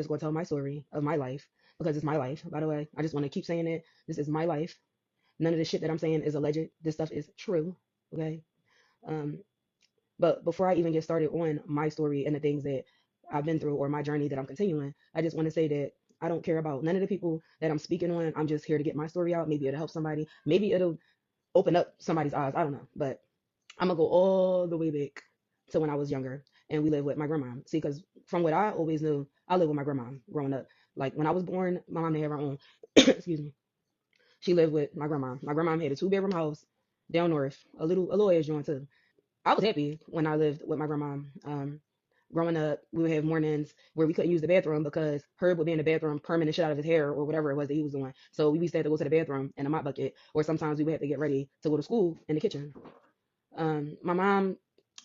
just going to tell my story of my life because it's my life. By the way, I just want to keep saying it. This is my life. None of the shit that I'm saying is alleged. This stuff is true. Okay. Um, but before I even get started on my story and the things that I've been through or my journey that I'm continuing, I just want to say that I don't care about none of the people that I'm speaking on. I'm just here to get my story out. Maybe it'll help somebody. Maybe it'll open up somebody's eyes. I don't know. But I'm gonna go all the way back to when I was younger and we lived with my grandma. See, because from what I always knew, I lived with my grandma growing up. Like when I was born, my mom didn't have her own. Excuse me. She lived with my grandma. My grandma had a two-bedroom house down north, a little edge joint too. I was happy when I lived with my grandma. Growing up, we would have mornings where we couldn't use the bathroom because Herb would be in the bathroom perming the shit out of his hair or whatever it was that he was doing. So we used to have to go to the bathroom in a mop bucket, or sometimes we would have to get ready to go to school in the kitchen. My mom,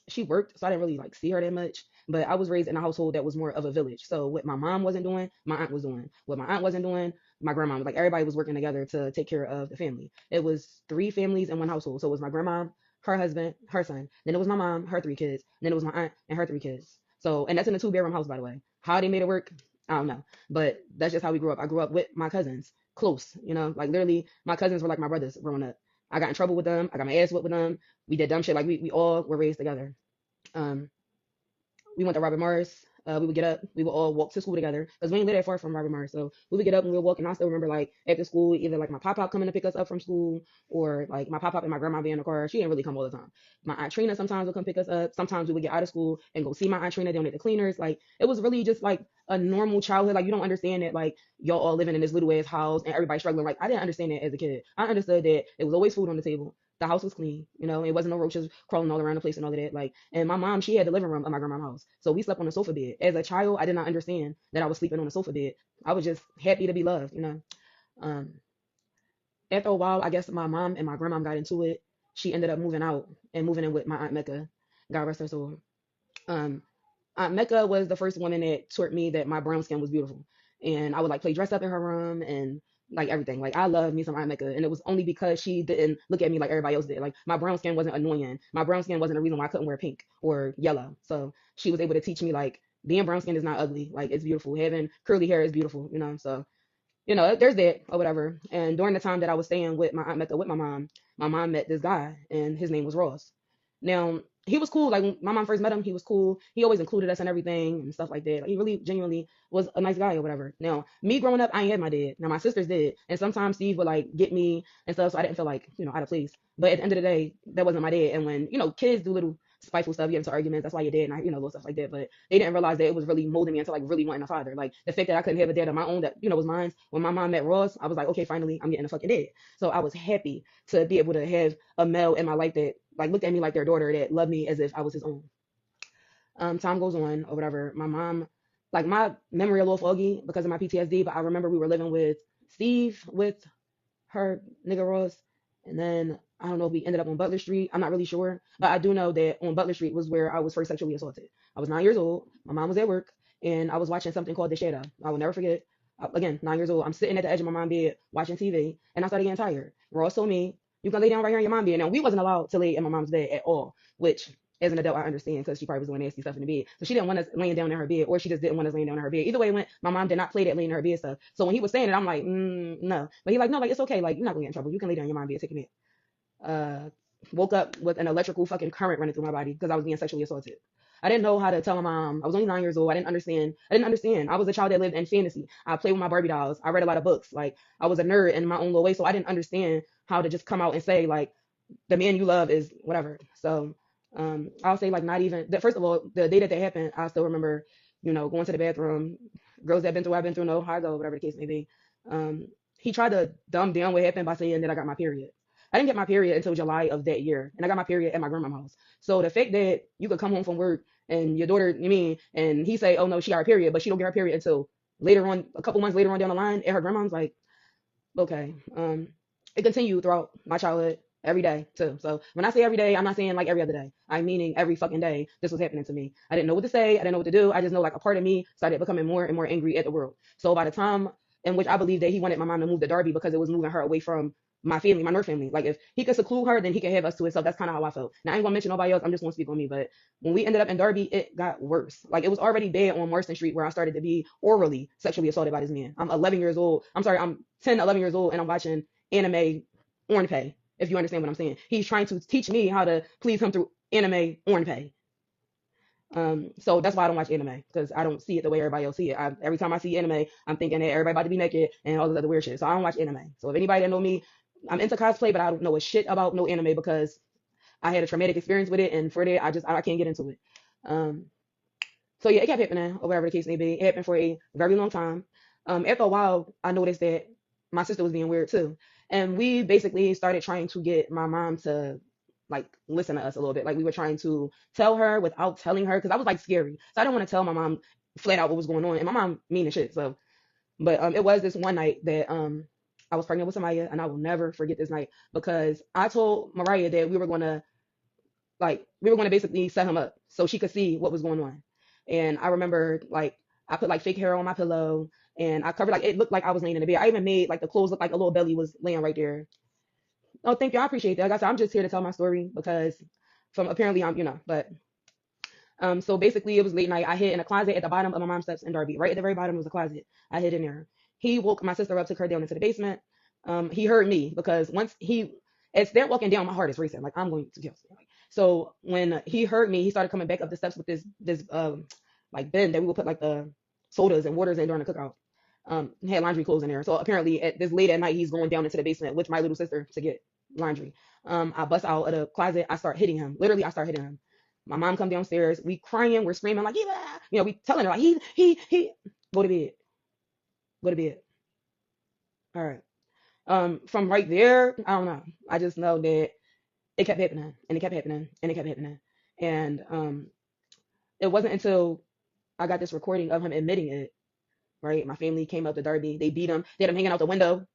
she worked, so I didn't really like see her that much. But I was raised in a household that was more of a village. So what my mom wasn't doing, my aunt was doing. What my aunt wasn't doing, my grandma was like everybody was working together to take care of the family. It was three families in one household. So it was my grandma, her husband, her son. Then it was my mom, her three kids. Then it was my aunt and her three kids. So and that's in a two-bedroom house, by the way. How they made it work, I don't know. But that's just how we grew up. I grew up with my cousins, close, like literally my cousins were like my brothers growing up. I got in trouble with them. I got my ass whipped with them. We did dumb shit. Like we all were raised together. Um, we went to Robert Morris. We would get up. We would all walk to school together because we ain't live that far from Robert Morris. So we would get up and we would walk. And I still remember like after school, either like my pop pop coming to pick us up from school or like my pop pop and my grandma being in the car. She didn't really come all the time. My aunt Trina sometimes would come pick us up. Sometimes we would get out of school and go see my aunt Trina down at the cleaners. Like it was really just like a normal childhood. Like you don't understand that like y'all all living in this little ass house and everybody struggling. Like I didn't understand that as a kid. I understood that it was always food on the table. The house was clean, it wasn't no roaches crawling all around the place and all of that. Like, and my mom, she had the living room of my grandma's house. So we slept on the sofa bed. As a child, I did not understand that I was sleeping on a sofa bed. I was just happy to be loved. Um, After a while, I guess my mom and my grandma got into it. She ended up moving out and moving in with my Aunt Mecca. God rest her soul. Um, Aunt Mecca was the first woman that taught me that my brown skin was beautiful. And I would like play dress up in her room and like everything. Like I love me some Aunt Mecca. And it was only because she didn't look at me like everybody else did. Like my brown skin wasn't annoying. My brown skin wasn't a reason why I couldn't wear pink or yellow. So she was able to teach me like being brown skin is not ugly. Like it's beautiful. Having curly hair is beautiful. So, there's that or whatever. And during the time that I was staying with my Aunt Mecca with my mom met this guy and his name was Ross. Now, he was cool. Like when my mom first met him, he was cool. He always included us in everything and stuff like that. Like, he really genuinely was a nice guy or whatever. Now, me growing up, I ain't had my dad. Now my sisters did. And sometimes Steve would like get me and stuff, so I didn't feel like, out of place. But at the end of the day, that wasn't my dad. And when, kids do little spiteful stuff, get into arguments, that's why your dad and I, little stuff like that. But they didn't realize that it was really molding me into like really wanting a father. Like the fact that I couldn't have a dad of my own that, was mine. When my mom met Ross, I was like, okay, finally I'm getting a fucking dad. So I was happy to be able to have a male in my life that like looked at me like their daughter, that loved me as if I was his own. Time goes on or whatever. My mom, like my memory a little foggy because of my PTSD, but I remember we were living with Steve with her nigga Ross, and then I don't know if we ended up on Butler Street. I'm not really sure, but I do know that on Butler Street was where I was first sexually assaulted. I was 9 years old. My mom was at work, and I was watching something called The Shadow. I will never forget. Again, 9 years old. I'm sitting at the edge of my mom's bed watching TV, and I started getting tired. Ross told me, "You can lay down right here in your mom's bed." Now we wasn't allowed to lay in my mom's bed at all, which as an adult I understand because she probably was doing nasty stuff in the bed. So she didn't want us laying down in her bed, or she just didn't want us laying down in her bed. Either way it went, my mom did not play that laying in her bed stuff. So when he was saying it, I'm like, no. But he like, no, like it's okay. Like you're not gonna get in trouble. You can lay down in your mom's bed, take a nap. Uh, Woke up with an electrical fucking current running through my body because I was being sexually assaulted. I didn't know how to tell my mom. I was only 9 years old. I didn't understand. I was a child that lived in fantasy. I played with my Barbie dolls. I read a lot of books. Like I was a nerd in my own little way. So I didn't understand how to just come out and say like the man you love is whatever. So I'll say like not even that. First of all, the day that happened, I still remember, going to the bathroom. Girls that been through, I've been through, know how I go, whatever the case may be. Um, he tried to dumb down what happened by saying that I got my period. I didn't get my period until July of that year, and I got my period at my grandma's house. So the fact that you could come home from work and your daughter, and he say, oh no, she got her period, but she don't get her period until later on, a couple months later on down the line at her grandma's, like, okay. It continued throughout my childhood every day too. So when I say every day, I'm not saying like every other day. I'm meaning every fucking day this was happening to me. I didn't know what to say. I didn't know what to do. I just know like a part of me started becoming more and more angry at the world. So by the time in which I believe that he wanted my mom to move to Darby because it was moving her away from my family, my North family. Like if he could seclude her, then he could have us to himself. That's kind of how I felt. Now I ain't gonna mention nobody else. I'm just gonna speak on me. But when we ended up in Darby, it got worse. Like it was already bad on Marston Street where I started to be orally sexually assaulted by this man. I'm 11 years old. I'm sorry, I'm 10, 11 years old, and I'm watching anime on pay. If you understand what I'm saying, he's trying to teach me how to please him through anime on pay. So that's why I don't watch anime because I don't see it the way everybody else see it. Every time I see anime, I'm thinking that everybody about to be naked and all this other weird shit. So I don't watch anime. So if anybody that know me, I'm into cosplay, but I don't know a shit about no anime because I had a traumatic experience with it, and for that, I can't get into it. Um, so yeah, it kept happening, or whatever the case may be. It happened for a very long time. After a while, I noticed that my sister was being weird too, and we basically started trying to get my mom to like listen to us a little bit. Like we were trying to tell her without telling her, because I was like scary, so I didn't want to tell my mom flat out what was going on, and my mom mean as shit. So, but it was this one night that I was pregnant with Samaya, and I will never forget this night because I told Mariah that we were going to basically set him up so she could see what was going on. And I remember like I put like fake hair on my pillow and I covered like it looked like I was laying in the bed. I even made like the clothes look like a little belly was laying right there. Oh, thank you. I appreciate that. Like I said, I'm just here to tell my story because from apparently but so basically it was late night. I hid in a closet at the bottom of my mom's steps in Darby. Right at the very bottom was a closet. I hid in there. He woke my sister up, took her down into the basement. He heard me because as they're walking down, my heart is racing. Like I'm going to kill somebody. So when he heard me, he started coming back up the steps with this like bin that we would put like the sodas and waters in during the cookout. Had laundry clothes in there. So apparently at this late at night, he's going down into the basement with my little sister to get laundry. I bust out of the closet. I start hitting him. Literally, I start hitting him. My mom come downstairs. We crying. We're screaming like, yeah. We telling her like, he. Go to bed. Go to bed. All right. From right there, I don't know. I just know that it kept happening and it kept happening and it kept happening. And it wasn't until I got this recording of him admitting it, right? My family came up to Derby. They beat him. They had him hanging out the window.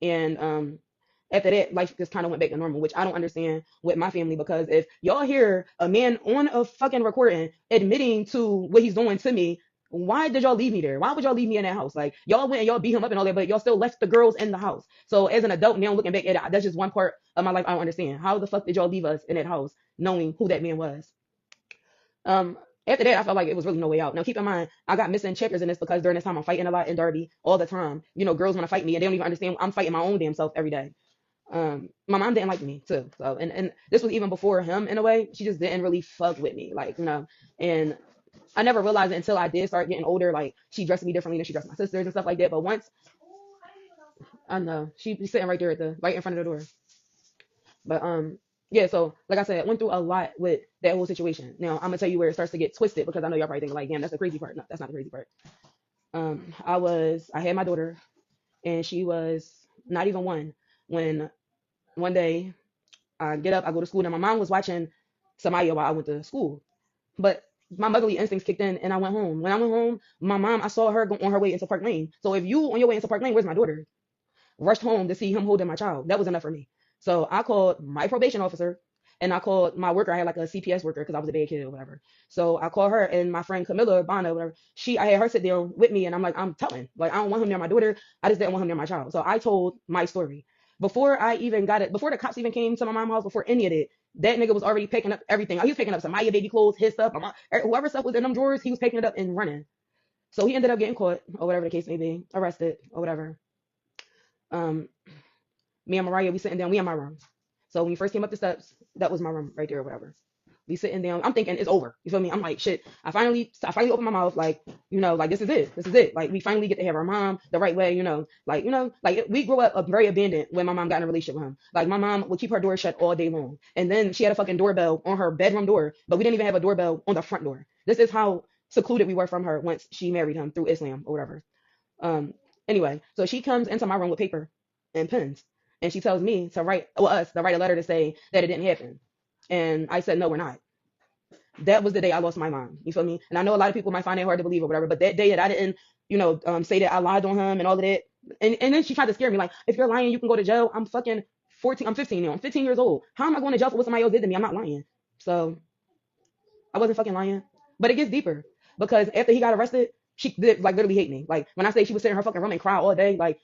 And after that, life just kind of went back to normal, which I don't understand with my family because if y'all hear a man on a fucking recording admitting to what he's doing to me, why did y'all leave me there? Why would y'all leave me in that house? Like y'all went and y'all beat him up and all that, but y'all still left the girls in the house. So as an adult now looking back at it, that's just one part of my life I don't understand. How the fuck did y'all leave us in that house knowing who that man was? Um, After that, I felt like it was really no way out. Now, keep in mind, I got missing chapters in this because during this time I'm fighting a lot in Derby all the time. Girls want to fight me and they don't even understand I'm fighting my own damn self every day. My mom didn't like me too. So, and this was even before him in a way. She just didn't really fuck with me, And I never realized it until I did start getting older. Like she dressed me differently than she dressed my sisters and stuff like that. But once I know she's sitting right there right in front of the door. But yeah, so like I said, went through a lot with that whole situation. Now I'm gonna tell you where it starts to get twisted because I know y'all probably thinking like, damn, that's the crazy part. No, that's not the crazy part. I had my daughter and she was not even one when one day I get up, I go to school. Now my mom was watching Samaya while I went to school, but my motherly instincts kicked in and I went home. When I went home, my mom, I saw her go on her way into Park Lane. So if you on your way into Park Lane, where's my daughter? Rushed home to see him holding my child. That was enough for me. So I called my probation officer and I called my worker. I had like a CPS worker because I was a bad kid or whatever. So I called her and my friend Camilla Bonda, whatever. I had her sit down with me and I'm like, I'm telling. Like, I don't want him near my daughter. I just didn't want him near my child. So I told my story. Before I even got it, before the cops even came to my mom's house, before any of it, that nigga was already picking up everything. He was picking up some Maya baby clothes, his stuff, whoever stuff was in them drawers, he was picking it up and running. So he ended up getting caught or whatever the case may be, arrested or whatever. Um, Me and Mariah, we sitting down, we in my room. So when we first came up the steps, that was my room right there or whatever. We sitting down. I'm thinking it's over. You feel me? I'm like, shit. I finally opened my mouth, like, like this is it. This is it. Like we finally get to have our mom the right way, we grew up very abandoned when my mom got in a relationship with him. Like my mom would keep her door shut all day long. And then she had a fucking doorbell on her bedroom door, but we didn't even have a doorbell on the front door. This is how secluded we were from her once she married him through Islam or whatever. Um, anyway, so she comes into my room with paper and pens. And she tells me us to write a letter to say that it didn't happen. And I said, no, we're not. That was the day I lost my mom. You feel me? And I know a lot of people might find it hard to believe or whatever, but that day that I didn't, say that I lied on him and all of that. And then she tried to scare me like, if you're lying, you can go to jail. I'm fucking 14. I'm 15 now. I'm 15 years old. How am I going to jail for what somebody else did to me? I'm not lying. So I wasn't fucking lying. But it gets deeper because after he got arrested, she did like literally hate me. Like when I say she would sit in her fucking room and cry all day, like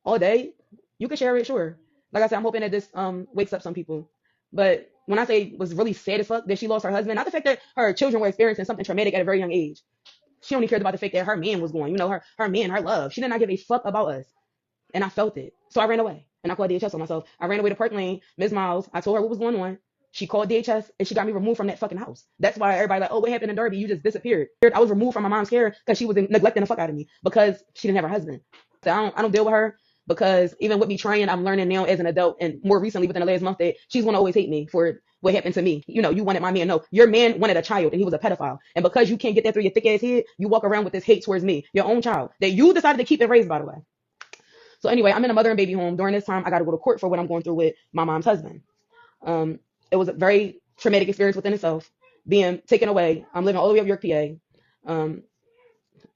all day, you can share it, sure. Like I said, I'm hoping that this wakes up some people. But when I say it was really sad as fuck that she lost her husband, not the fact that her children were experiencing something traumatic at a very young age. She only cared about the fact that her man was going, her man, her love. She did not give a fuck about us. And I felt it. So I ran away. And I called DHS on myself. I ran away to Park Lane, Ms. Miles. I told her what was going on. She called DHS and she got me removed from that fucking house. That's why everybody like, oh, what happened in Derby? You just disappeared. I was removed from my mom's care because she was neglecting the fuck out of me because she didn't have her husband. So I don't deal with her because even with me trying, I'm learning now as an adult and more recently within the last month that she's gonna always hate me for what happened to me. You wanted my man. No, your man wanted a child and he was a pedophile. And because you can't get that through your thick ass head, you walk around with this hate towards me, your own child that you decided to keep and raise, by the way. So anyway, I'm in a mother and baby home. During this time, I got to go to court for what I'm going through with my mom's husband. Um, it was a very traumatic experience within itself, being taken away. I'm living all the way up York, PA.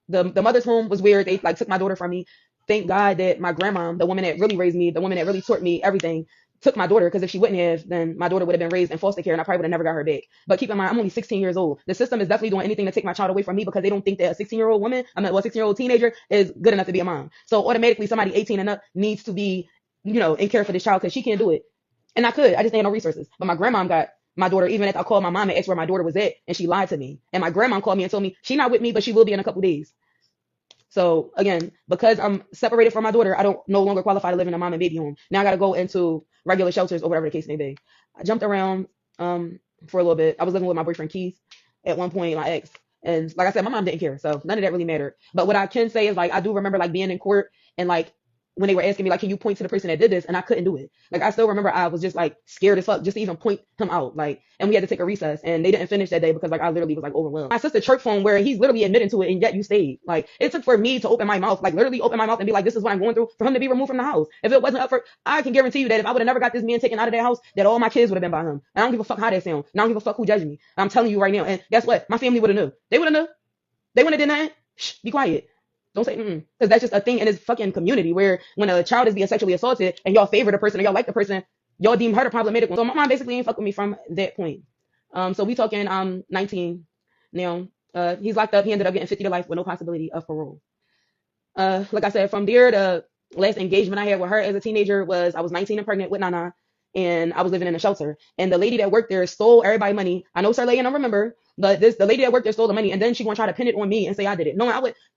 The mother's home was weird. They like took my daughter from me. Thank God that my grandma, the woman that really raised me, the woman that really taught me everything, took my daughter. Because if she wouldn't have, then my daughter would have been raised in foster care, and I probably would have never got her back. But keep in mind, I'm only 16 years old. The system is definitely doing anything to take my child away from me because they don't think that a 16-year-old woman, a 16-year-old teenager, is good enough to be a mom. So automatically, somebody 18 and up needs to be, in care for this child because she can't do it. And I could, I just ain't no resources. But my grandma got my daughter, even if I called my mom and asked where my daughter was at, and she lied to me. And my grandma called me and told me she's not with me, but she will be in a couple days. So again, because I'm separated from my daughter, I don't no longer qualify to live in a mom and baby home. Now I got to go into regular shelters or whatever the case may be. I jumped around for a little bit. I was living with my boyfriend Keith at one point, my ex, and like I said, my mom didn't care, so none of that really mattered. But what I can say is like I do remember like being in court and like when they were asking me like, can you point to the person that did this? And I couldn't do it. Like I still remember I was just like scared as fuck just to even point him out. Like, and we had to take a recess and they didn't finish that day because like I literally was like overwhelmed. My sister church phone where he's literally admitting to it and yet you stayed. Like it took for me to open my mouth, like literally open my mouth and be like, this is what I'm going through for him to be removed from the house. If it wasn't up for, I can guarantee you that if I would have never got this man taken out of that house, that all my kids would have been by him. And I don't give a fuck how that sound. And I don't give a fuck who judged me. I'm telling you right now. And guess what? My family would have knew. They would have knew. They wouldn't have done that. Shh, be quiet. Don't say because that's just a thing in this fucking community where when a child is being sexually assaulted and y'all favor the person or y'all like the person, y'all deem her the problematic one. So my mom basically ain't fuck with me from that point. So we talking 19 now. He's locked up. He ended up getting 50 to life with no possibility of parole. Like I said, from there, the last engagement I had with her as a teenager was I was 19 and pregnant with Nana, and I was living in a shelter. And the lady that worked there stole everybody money. I know Sir Lay, and I remember, but the lady that worked there stole the money, and then she gonna try to pin it on me and say I did it. No,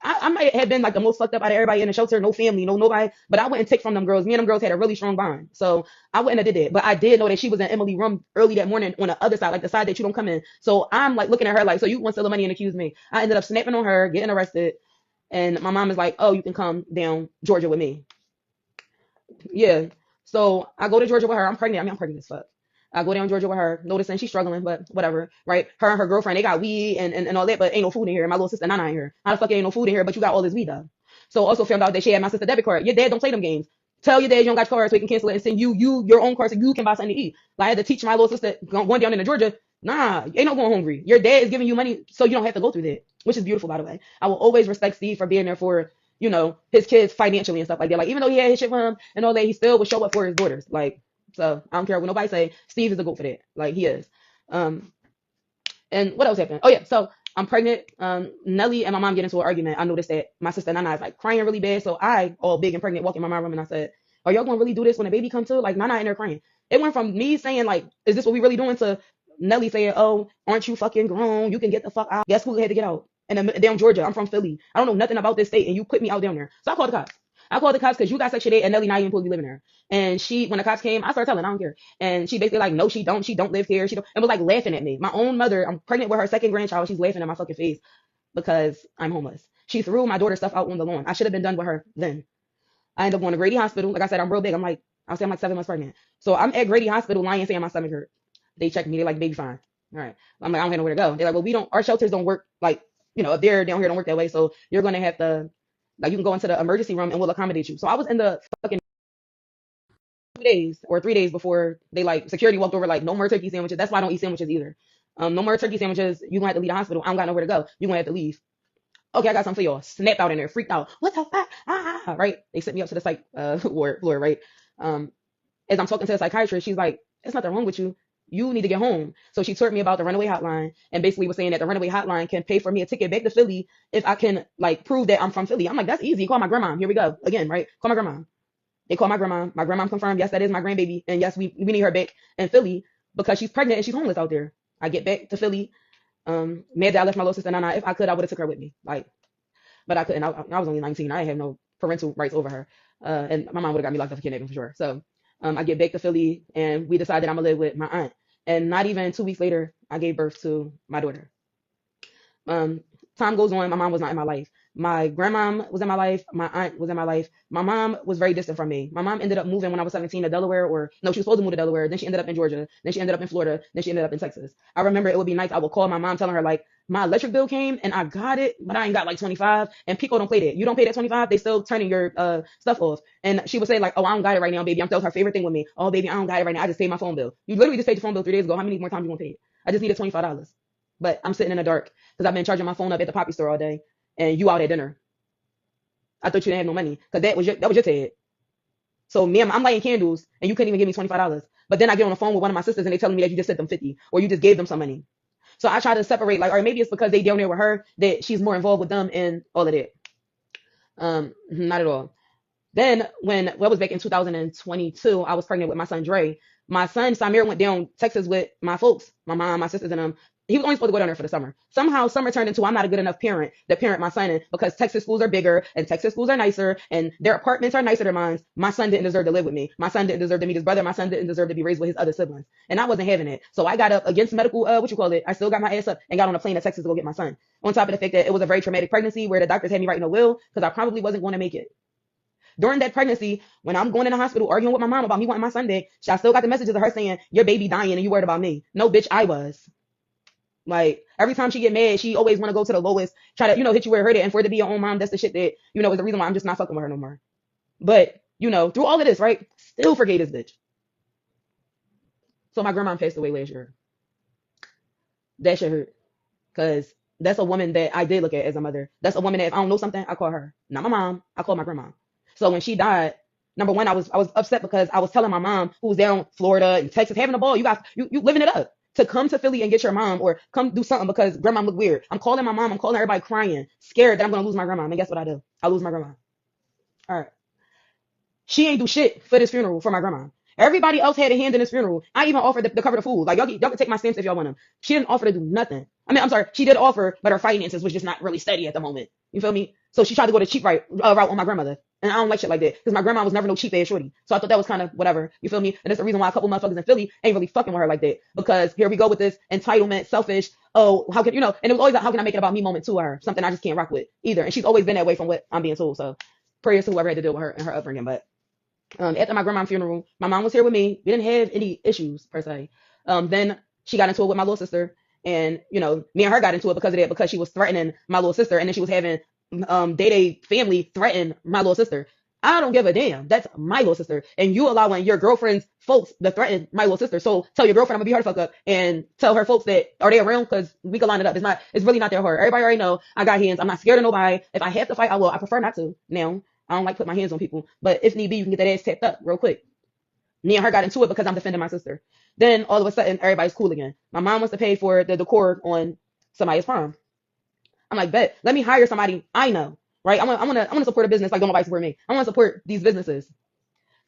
I might have been like the most fucked up out of everybody in the shelter, no family, no nobody, but I wouldn't take from them girls. Me and them girls had a really strong bond, so I wouldn't have did it. But I did know that she was in Emily's room early that morning on the other side, like the side that you don't come in. So I'm like looking at her like, so you want to steal the money and accuse me? I ended up snapping on her, getting arrested. And my mom is like, oh, you can come down Georgia with me. Yeah. So I go to Georgia with her. I'm pregnant. I mean, I'm pregnant as fuck. I go down Georgia with her, noticing she's struggling, but whatever, right? Her and her girlfriend, they got weed and all that, but ain't no food in here. My little sister Nana in here. How the fuck ain't no food in here, but you got all this weed though? So also found out that she had my sister debit card. Your dad don't play them games. Tell your dad you don't got cards so he can cancel it and send you your own card so you can buy something to eat. Like I had to teach my little sister going down into Georgia. Nah, ain't no going hungry. Your dad is giving you money so you don't have to go through that, which is beautiful, by the way. I will always respect Steve for being there for, his kids financially and stuff like that. Like, even though he had his shit for him and all that, he still would show up for his daughters. Like, so I don't care what nobody say. Steve is a goat for that. Like, he is. Um, and what else happened? Oh, yeah. So I'm pregnant. Nelly and my mom get into an argument. I noticed that my sister Nana is like crying really bad. So I, all big and pregnant, walk in my room and I said, are y'all going to really do this when the baby comes to? Like, Nana in there crying. It went from me saying, like, is this what we really doing to Nelly saying, oh, aren't you fucking grown? You can get the fuck out. Guess who had to get out? And down Georgia. I'm from Philly. I don't know nothing about this state, and you put me out down there. So I called the cops. I called the cops because you got Section 8 and Nelly not even supposed to be living there. And when the cops came, I started telling, I don't care. And she basically like, no, she don't live here. She don't, and was like laughing at me. My own mother, I'm pregnant with her second grandchild. She's laughing at my fucking face because I'm homeless. She threw my daughter's stuff out on the lawn. I should have been done with her then. I ended up going to Grady Hospital. Like I said, I'm real big. I'll say I'm like 7 months pregnant. So I'm at Grady Hospital lying saying my stomach hurt. They checked me. They're like, baby, fine. All right. I'm like, I don't have nowhere to go. They're like, well, our shelters don't work like, up there, down here don't work that way. So you're going to have to, like, you can go into the emergency room and we'll accommodate you. So I was in the fucking 2 days or 3 days before they like security walked over, like, no more turkey sandwiches. That's why I don't eat sandwiches either. No more turkey sandwiches. You're going to have to leave the hospital. I don't got nowhere to go. You're going to have to leave. Okay, I got something for y'all. Snapped out in there, freaked out. What the fuck? Right? They sent me up to the psych ward floor, right? As I'm talking to the psychiatrist, she's like, there's nothing wrong with you. You need to get home. So she told me about the runaway hotline and basically was saying that the runaway hotline can pay for me a ticket back to Philly if I can like prove that I'm from Philly. I'm like, that's easy. Call my grandma. Here we go. Again, right? Call my grandma. They call my grandma. My grandma confirmed, yes, that is my grandbaby. And yes, we need her back in Philly because she's pregnant and she's homeless out there. I get back to Philly. Mad that I left my little sister Nana. If I could, I would have took her with me. Like, but I couldn't. I was only 19. I didn't have no parental rights over her. And my mom would have got me locked up for kidnapping for sure. So, I get back to Philly and we decided I'm gonna live with my aunt. And not even 2 weeks later, I gave birth to my daughter. Um, Time goes on. My mom was not in my life. My grandmom was in my life. My aunt was in my life. My mom was very distant from me. My mom ended up moving when I was 17 to Delaware, or no, she was supposed to move to Delaware. Then she ended up in Georgia. Then she ended up in Florida. Then she ended up in Texas. I remember it would be nights I would call my mom telling her like, my electric bill came and I got it, but I ain't got like 25. And Pico don't play that. You don't pay that 25, they still turning your stuff off. And she would say like, oh, I don't got it right now, baby. I'm still her favorite thing with me. Oh, baby, I don't got it right now. I just paid my phone bill. You literally just paid your phone bill 3 days ago. How many more times you gonna pay it? I just needed $25. But I'm sitting in the dark because I've been charging my phone up at the poppy store all day, and you out at dinner. I thought you didn't have no money because that was your Ted. So me, I'm lighting candles, and you couldn't even give me $25. But then I get on the phone with one of my sisters, and they telling me that you just sent them 50, or you just gave them some money. So I try to separate, like, or maybe it's because they down there with her that she's more involved with them and all of that. Not at all. Then when what was back in 2022, I was pregnant with my son Dre. My son Samir went down Texas with my folks, my mom, my sisters, and them. He was only supposed to go down there for the summer. Somehow summer turned into I'm not a good enough parent to parent my son in because Texas schools are bigger and Texas schools are nicer and their apartments are nicer than mine. My son didn't deserve to live with me. My son didn't deserve to meet his brother. My son didn't deserve to be raised with his other siblings. And I wasn't having it. So I got up against medical, what you call it. I still got my ass up and got on a plane to Texas to go get my son. On top of the fact that it was a very traumatic pregnancy where the doctors had me writing a will because I probably wasn't going to make it. During that pregnancy, when I'm going in the hospital arguing with my mom about me wanting my son back, I still got the messages of her saying, your baby dying and you worried about me. No, bitch, I was. Like, every time she get mad, she always want to go to the lowest, try to, hit you where it hurt it. And for it to be your own mom, that's the shit that, is the reason why I'm just not fucking with her no more. But, through all of this, right, still forgave this bitch. So my grandma passed away last year. That shit hurt. Because that's a woman that I did look at as a mother. That's a woman that if I don't know something, I call her. Not my mom, I call my grandma. So when she died, number one, I was upset because I was telling my mom who was down in Florida and Texas having a ball, you guys, you living it up. To come to Philly and get your mom or come do something because grandma look weird. I'm calling my mom, I'm calling everybody crying, scared that I'm gonna lose my grandma. And guess what I do? I lose my grandma. All right. She ain't do shit for this funeral for my grandma. Everybody else had a hand in this funeral. I even offered to cover the food. Like y'all can take my stamps if y'all want them. She didn't offer to do nothing. I mean, I'm sorry, she did offer, but her finances was just not really steady at the moment. You feel me? So she tried to go the cheap route on my grandmother, and I don't like shit like that because my grandma was never no cheap ass shorty. So I thought that was kind of whatever. You feel me? And that's the reason why a couple motherfuckers in Philly ain't really fucking with her like that because here we go with this entitlement, selfish. Oh, how can And it was always like, how can I make it about me moment to her? Something I just can't rock with either. And she's always been that way from what I'm being told. So prayers to whoever had to deal with her and her upbringing, but. After my grandma's funeral, my mom was here with me. We didn't have any issues per se. Then she got into it with my little sister, and me and her got into it because of that, because she was threatening my little sister, and then she was having Day family threaten my little sister. I don't give a damn. That's my little sister, and you allowing your girlfriend's folks to threaten my little sister. So tell your girlfriend I'm gonna be her fuck up, and tell her folks that are they around because we can line it up. It's really not their heart. Everybody already know I got hands. I'm not scared of nobody. If I have to fight, I will. I prefer not to now. I don't like putting my hands on people, but if need be, you can get that ass tapped up real quick. Me and her got into it because I'm defending my sister. Then all of a sudden, everybody's cool again. My mom wants to pay for the decor on somebody's prom. I'm like, bet, let me hire somebody I know, right? I want to support a business like don't nobody support me. I want to support these businesses.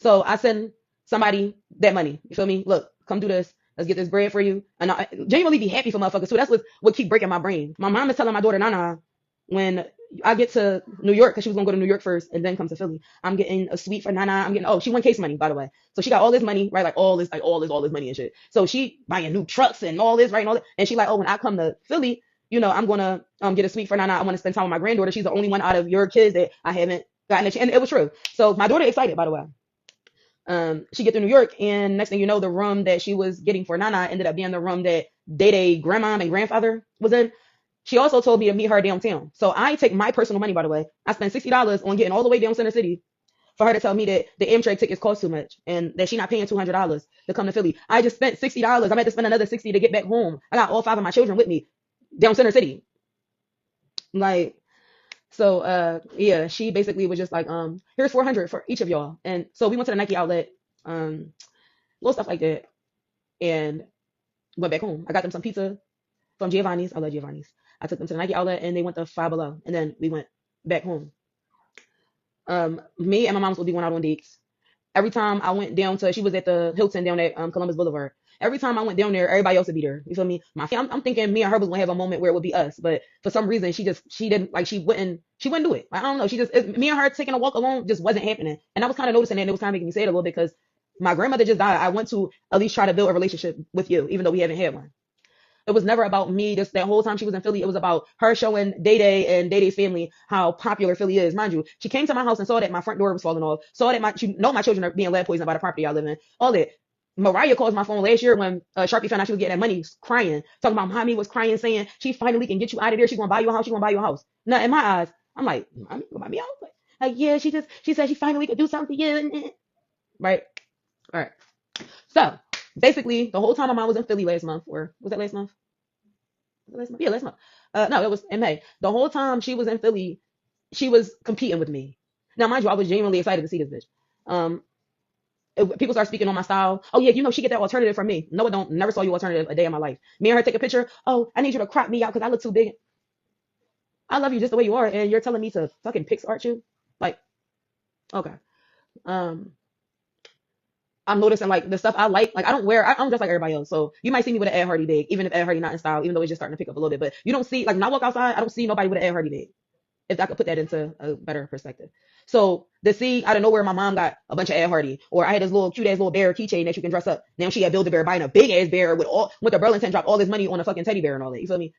So I send somebody that money. You feel me? Look, come do this. Let's get this bread for you. And I genuinely be happy for motherfuckers too. That's what keep breaking my brain. My mom is telling my daughter, Nana, when I get to New York, because she was gonna go to New York first and then come to Philly. I'm getting a suite for Nana. She won case money, by the way. So she got all this money, right? Like all this money and shit. So she buying new trucks and all this, right? And all that. And she like, oh, when I come to Philly, I'm gonna get a suite for Nana. I want to spend time with my granddaughter. She's the only one out of your kids that I haven't gotten a chance. And it was true. So my daughter excited, by the way. She get to New York, and next thing you know, the room that she was getting for Nana ended up being the room that Day grandma and grandfather was in. She also told me to meet her downtown. So I take my personal money, by the way. I spent $60 on getting all the way down Center City for her to tell me that the Amtrak tickets cost too much and that she's not paying $200 to come to Philly. I just spent $60. I'm had to spend another 60 to get back home. I got all 5 of my children with me down Center City. Like, so yeah, she basically was just like, here's 400 for each of y'all. And so we went to the Nike outlet, little stuff like that, and went back home. I got them some pizza from Giovanni's. I love Giovanni's. I took them to the Nike outlet and they went to Five Below, and then we went back home. Me and my mom was supposed to be going out on dates. Every time I went down to, she was at the Hilton down at Columbus Boulevard. Every time I went down there, everybody else would be there. You feel me? I'm thinking me and her was gonna have a moment where it would be us, but for some reason she didn't like she wouldn't do it. Like, I don't know. Me and her taking a walk alone just wasn't happening, and I was kind of noticing that, and it was kind of making me sad a little bit because my grandmother just died. I want to at least try to build a relationship with you, even though we haven't had one. It was never about me. Just that whole time she was in Philly, it was about her showing Day Day and Day Day's family how popular Philly is. Mind you, she came to my house and saw that my front door was falling off. Saw that she know my children are being lead poisoned by the property I live in. All that. Mariah calls my phone last year when Sharpie found out she was getting that money, crying, talking about mommy was crying, saying she finally can get you out of there. She's gonna buy you a house. She's gonna buy you a house. Now in my eyes, I'm like, mommy gonna buy me a house? Like, yeah, she said she finally could do something for you, right? All right. So basically, the whole time my mom was in Philly last month, or was that last month? Last month? Yeah, last month. No, it was in May. The whole time she was in Philly, she was competing with me. Now, mind you, I was genuinely excited to see this bitch. Um, People start speaking on my style. Oh yeah, she get that alternative from me. No, I don't. Never saw you alternative a day in my life. Me and her take a picture. Oh, I need you to crop me out because I look too big. I love you just the way you are, and you're telling me to fucking pix art you? Like, okay. Um, I'm noticing like the stuff I like I don't wear. I'm just like everybody else. So you might see me with an Ed Hardy bag, even if Ed Hardy not in style, even though it's just starting to pick up a little bit. But you don't see like when I walk outside, I don't see nobody with an Ed Hardy bag. If I could put that into a better perspective. So to see out of nowhere, my mom got a bunch of Ed Hardy, or I had this little cute ass little bear keychain that you can dress up. Now she had Build a Bear buying a big ass bear with the Burlington drop all this money on a fucking teddy bear and all that. You feel me?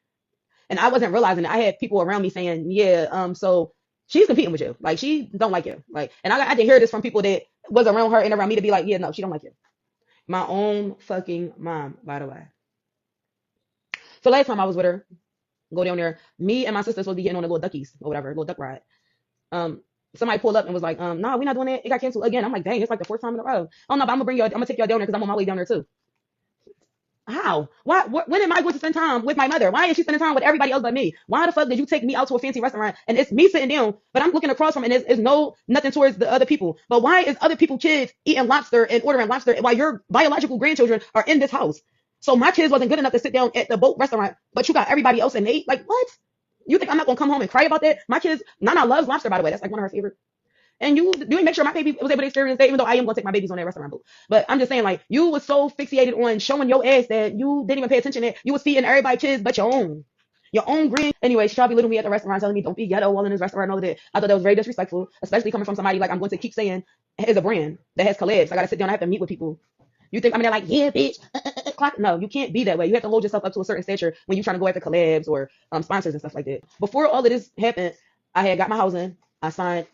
And I wasn't realizing that I had people around me saying, yeah, so she's competing with you. Like she don't like you. Like, and I had to hear this from people that was around her and around me to be like, yeah, no, she don't like you. My own fucking mom, by the way. So last time I was with her, go down there, me and my sister supposed to be getting on the little duckies or whatever, little duck ride. Um, Somebody pulled up and was like, nah, we're not doing it. It got canceled again. I'm like, dang, it's like the fourth time in a row. Oh no, but I'm gonna take y'all down there because I'm on my way down there too. How? Why? When am I going to spend time with my mother? Why is she spending time with everybody else but me? Why the fuck did you take me out to a fancy restaurant and it's me sitting down, but I'm looking across from it and it's no nothing towards the other people. But why is other people kids eating lobster and ordering lobster while your biological grandchildren are in this house? So my kids wasn't good enough to sit down at the boat restaurant, but you got everybody else and ate. Like what? You think I'm not gonna come home and cry about that? My kids, Nana loves lobster by the way. That's like one of her favorite. And you make sure my baby was able to experience that, even though I am gonna take my babies on that restaurant boat. But I'm just saying, like, you was so fixated on showing your ass that you didn't even pay attention that you was feeding everybody kids but your own. Your own green. Anyway, she tried to belittle me at the restaurant, telling me don't be ghetto while in this restaurant and all of that. I thought that was very disrespectful, especially coming from somebody like I'm going to keep saying is a brand that has collabs. I gotta sit down, I have to meet with people. You think they're like, yeah, bitch. No, you can't be that way. You have to hold yourself up to a certain stature when you're trying to go after collabs or sponsors and stuff like that. Before all of this happened, I had got my housing. I signed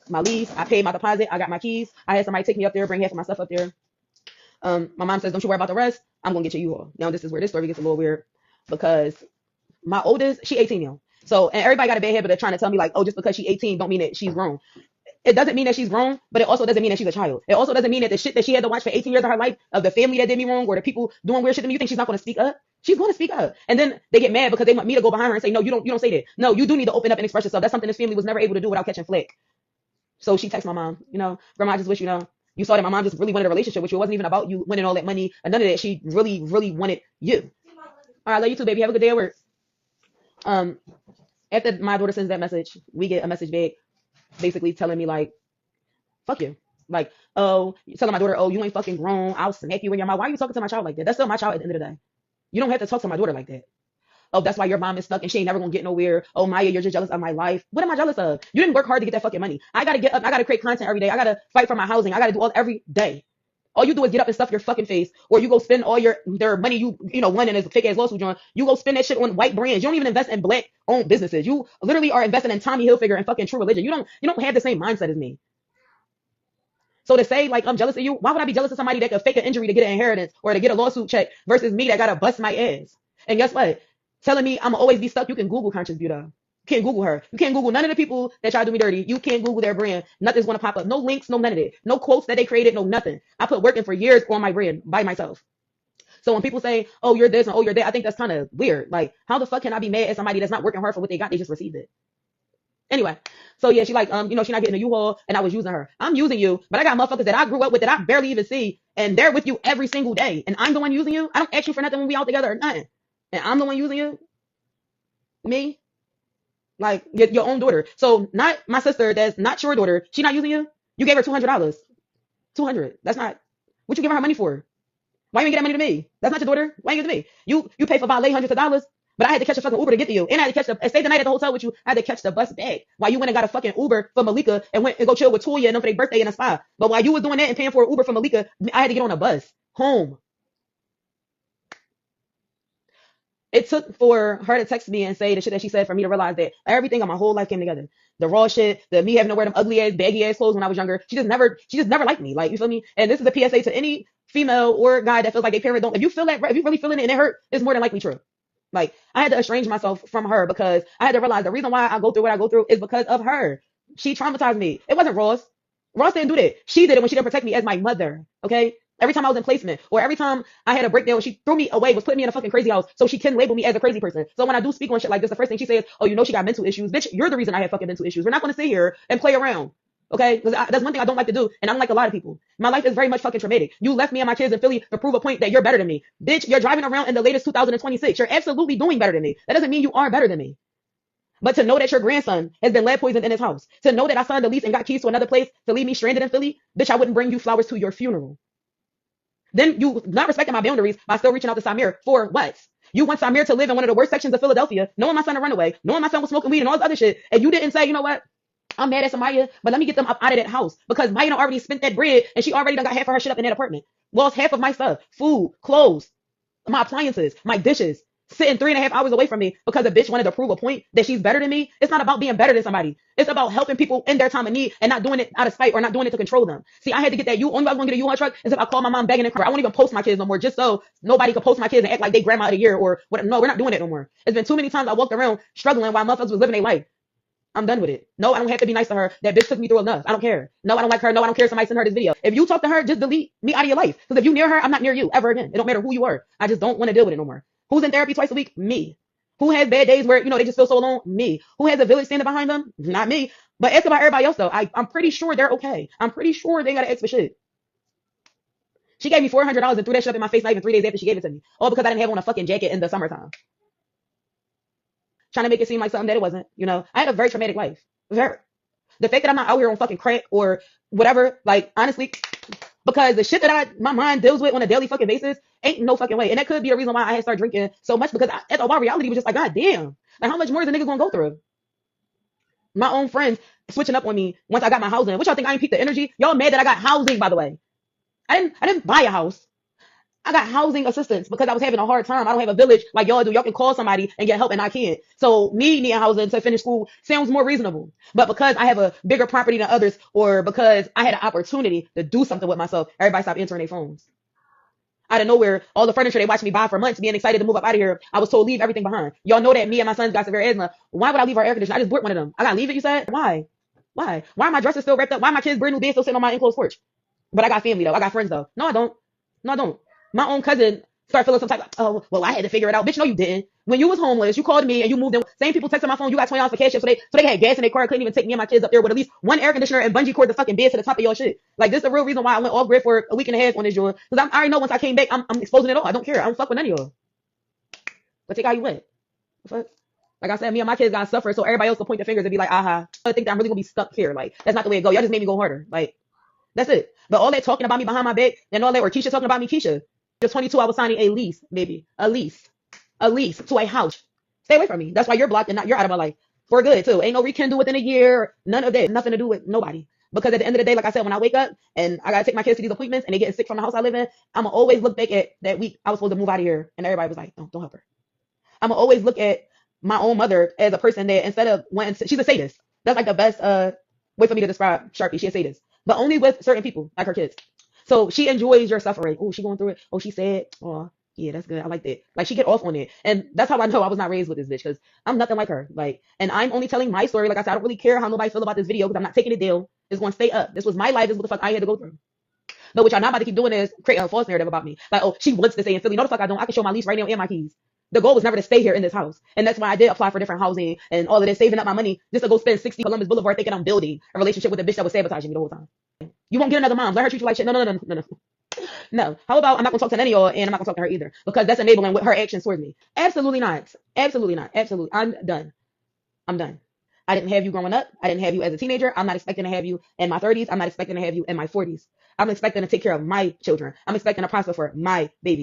my lease. I paid my deposit. I got my keys. I had somebody take me up there, bring half of my stuff up there. My mom says, don't you worry about the rest. I'm gonna get you U-Haul. Now this is where this story gets a little weird because my oldest, she 18 now. So, and everybody got a bad habit of trying to tell me like, oh, just because she 18 don't mean that she's grown. It doesn't mean that she's grown, but it also doesn't mean that she's a child. It also doesn't mean that the shit that she had to watch for 18 years of her life of the family that did me wrong or the people doing weird shit to me, you think she's not going to speak up? She's going to speak up. And then they get mad because they want me to go behind her and say, no, you don't say that. No, you do need to open up and express yourself. That's something this family was never able to do without catching flack. So she texts my mom, Grandma, I just wish you saw that my mom just really wanted a relationship with you. It wasn't even about you winning all that money and none of that. She really, really wanted you. All right, love you too, baby. Have a good day at work. Um, After my daughter sends that message, we get a message back basically telling me like, fuck you. Like, oh, you're telling my daughter, oh, you ain't fucking grown. I'll smack you in your mouth. Why are you talking to my child like that? That's still my child at the end of the day. You don't have to talk to my daughter like that. Oh, that's why your mom is stuck and she ain't never gonna get nowhere. Oh, Maya, you're just jealous of my life. What am I jealous of? You didn't work hard to get that fucking money. I gotta get up. I gotta create content every day. I gotta fight for my housing. I gotta do all every day. All you do is get up and stuff your fucking face, or you go spend all their money you won in this fake ass lawsuit, John. You go spend that shit on white brands. You don't even invest in black owned businesses. You literally are investing in Tommy Hilfiger and fucking True Religion. You don't have the same mindset as me. So to say like I'm jealous of you, why would I be jealous of somebody that could fake an injury to get an inheritance or to get a lawsuit check versus me that gotta bust my ass? And guess what? Telling me I'ma always be stuck. You can Google Conscious Beauty. You can't Google her. You can't Google none of the people that try to do me dirty. You can't Google their brand. Nothing's gonna pop up. No links, no none of it. No quotes that they created, no nothing. I put working for years on my brand by myself. So when people say, oh, you're this and oh, you're that, I think that's kind of weird. Like, how the fuck can I be mad at somebody that's not working hard for what they got? They just received it. Anyway, so yeah, she like, she not getting a U-Haul and I was using her. I'm using you, but I got motherfuckers that I grew up with that I barely even see and they're with you every single day. And I'm the one using you. I don't ask you for nothing when we out together or nothing. And I'm the one using you. Me? Like your own daughter. So not my sister that's not your daughter. She not using you. You gave her $200. 200. That's not what you giving her money for. Why you ain't get that money to me? That's not your daughter. Why you give it to me? You pay for valet hundreds of dollars, but I had to catch a fucking Uber to get to you, and I had to stay the night at the hotel with you. I had to catch the bus back. While you went and got a fucking Uber for Malika and went and go chill with Toya and them for their birthday in a spa. But while you was doing that and paying for an Uber for Malika, I had to get on a bus home. It took for her to text me and say the shit that she said for me to realize that everything on my whole life came together. The raw shit, the me having to wear them ugly ass, baggy ass clothes when I was younger. She just never liked me. Like, you feel me? And this is a PSA to any female or guy that feels like their parent don't. If you feel that, if you really feeling it and it hurt, it's more than likely true. Like, I had to estrange myself from her because I had to realize the reason why I go through what I go through is because of her. She traumatized me. It wasn't Ross. Ross didn't do that. She did it when she didn't protect me as my mother. Okay? Every time I was in placement, or every time I had a breakdown, she threw me away, was putting me in a fucking crazy house, so she couldn't label me as a crazy person. So when I do speak on shit like this, the first thing she says, "Oh, you know she got mental issues, bitch. You're the reason I have fucking mental issues. We're not going to sit here and play around." Okay, because that's one thing I don't like to do, and I don't like a lot of people. My life is very much fucking traumatic. You left me and my kids in Philly to prove a point that you're better than me, bitch. You're driving around in the latest 2026. You're absolutely doing better than me. That doesn't mean you are better than me. But to know that your grandson has been lead poisoned in his house, to know that I signed a lease and got keys to another place to leave me stranded in Philly, bitch, I wouldn't bring you flowers to your funeral. Then you not respecting my boundaries by still reaching out to Samir for what? You want Samir to live in one of the worst sections of Philadelphia, knowing my son to run away, knowing my son was smoking weed and all this other shit, and you didn't say, you know what? I'm mad at Samaya, but let me get them up out of that house because Maya done already spent that bread and she already done got half of her shit up in that apartment. Lost half of my stuff, food, clothes, my appliances, my dishes, sitting 3.5 hours away from me because a bitch wanted to prove a point that she's better than me. It's not about being better than somebody. It's about helping people in their time of need and not doing it out of spite or not doing it to control them. See, I had to get that only way I was gonna get a U-Haul truck is if I call my mom begging and crying. I won't even post my kids no more just so nobody could post my kids and act like they grandma of the year or what. No, we're not doing it no more. It's been too many times I walked around struggling while motherfuckers was living their life. I'm done with it. No, I don't have to be nice to her. That bitch took me through enough. I don't care. No, I don't like her. No, I don't care if somebody sent her this video. If you talk to her, just delete me out of your life. Because if you near her, I'm not near you ever again. It don't matter who you are. I just don't want to deal with it no more. Who's in therapy twice a week? Me. Who has bad days where, they just feel so alone? Me. Who has a village standing behind them? Not me. But ask about everybody else though. I'm pretty sure they're okay. I'm pretty sure they got to ask for shit. She gave me $400 and threw that shit up in my face not even 3 days after she gave it to me. All because I didn't have on a fucking jacket in the summertime. Trying to make it seem like something that it wasn't. I had a very traumatic life. Very. The fact that I'm not out here on fucking crack or whatever, like, honestly, because the shit that my mind deals with on a daily fucking basis ain't no fucking way. And that could be a reason why I had started drinking so much because at the bar reality was just like, God damn. Like, how much more is the nigga gonna go through? My own friends switching up on me once I got my housing. What y'all think I ain't peaked the energy? Y'all mad that I got housing, by the way. I didn't buy a house. I got housing assistance because I was having a hard time. I don't have a village like y'all do. Y'all can call somebody and get help and I can't. So me needing housing to finish school sounds more reasonable. But because I have a bigger property than others or because I had an opportunity to do something with myself, everybody stopped answering their phones. Out of nowhere, all the furniture they watched me buy for months, being excited to move up out of here, I was told leave everything behind. Y'all know that me and my sons got severe asthma. Why would I leave our air conditioner? I just bought one of them. I gotta leave it, you said? Why? Why? Why are my dresses still wrapped up? Why are my kids' brand new bed still sitting on my enclosed porch? But I got family though. I got friends though. No, I don't. No, I don't. My own cousin started feeling some type of, oh, well, I had to figure it out. Bitch, no, you didn't. When you was homeless, you called me and you moved in. Same people texted my phone. You got $20 for cash, so they had gas in their car. Couldn't even take me and my kids up there with at least one air conditioner and bungee cord the fucking bed to the top of your shit. Like, this is the real reason why I went off grid for a week and a half on this joint. Because I already know once I came back, I'm exposing it all. I don't care. I don't fuck with none of y'all. But take how you went. Fuck. Like I said, me and my kids got suffer, so everybody else can point their fingers and be like, aha. I think that I'm really gonna be stuck here. Like, that's not the way it go. Y'all just made me go harder. Like, that's it. But all that talking about me behind my back and all that, or Keisha talking about me, Keisha. Just 22, I was signing a lease, baby. A lease to a house. Stay away from me. That's why you're blocked and you're out of my life for good too. Ain't no rekindle within a year. None of that. Nothing to do with nobody. Because at the end of the day, like I said, when I wake up and I gotta take my kids to these appointments and they getting sick from the house I live in, I'ma always look back at that week I was supposed to move out of here and everybody was like, don't help her. I'ma always look at my own mother as a person that instead of wanting to, she's a sadist. That's like the best way for me to describe Sharpie. She's a sadist, but only with certain people, like her kids. So she enjoys your suffering. Oh, she going through it. Oh, she sad. Oh, yeah, that's good. I like that. Like, she get off on it. And that's how I know I was not raised with this bitch, because I'm nothing like her. Like, and I'm only telling my story. Like I said, I don't really care how nobody feel about this video because I'm not taking it down. It's going to stay up. This was my life. This is what the fuck I had to go through. But what y'all not about to keep doing is creating a false narrative about me. Like, oh, she wants to stay in Philly. No, the fuck I don't. I can show my lease right now and my keys. The goal was never to stay here in this house. And that's why I did apply for different housing and all of this, saving up my money just to go spend 60 Columbus Boulevard thinking I'm building a relationship with a bitch that was sabotaging me the whole time. You won't get another mom. Let her treat you like shit. No. No. How about I'm not gonna talk to any of y'all and I'm not gonna talk to her either because that's enabling with her actions towards me. Absolutely not. Absolutely not. Absolutely. I'm done. I'm done. I didn't have you growing up. I didn't have you as a teenager. I'm not expecting to have you in my 30s. I'm not expecting to have you in my 40s. I'm expecting to take care of my children. I'm expecting to prosper for my babies.